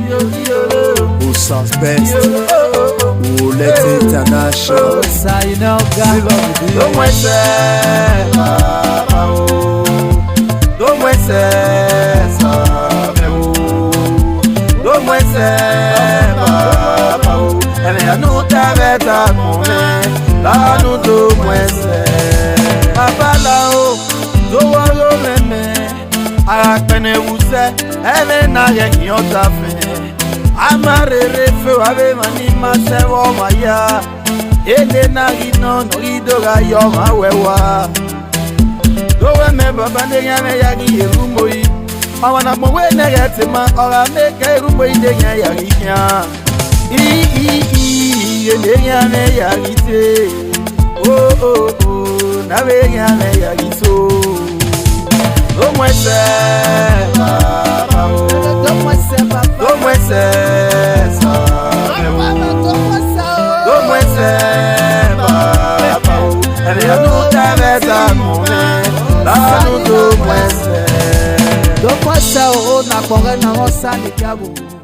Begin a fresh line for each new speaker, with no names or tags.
Who sounds best? Who let international?
Don't wait, don't wait, don't wait, and I know that la nous do mwese papa lao do walo meme ara pene use ele na ye nyota fe amarere fe ave mani masewo maya ele na gino no ido ga yo mawewa do we me baba de nyame ya gi erumo yi awana mo we na get ma ora me ka erumo yi de nya ya ginya nyame ya gite na be nyame ya gito do mwese papa do mwese papa ele anu tabeta mone la nu do mwese
do mwese o na kore na osa ni kabu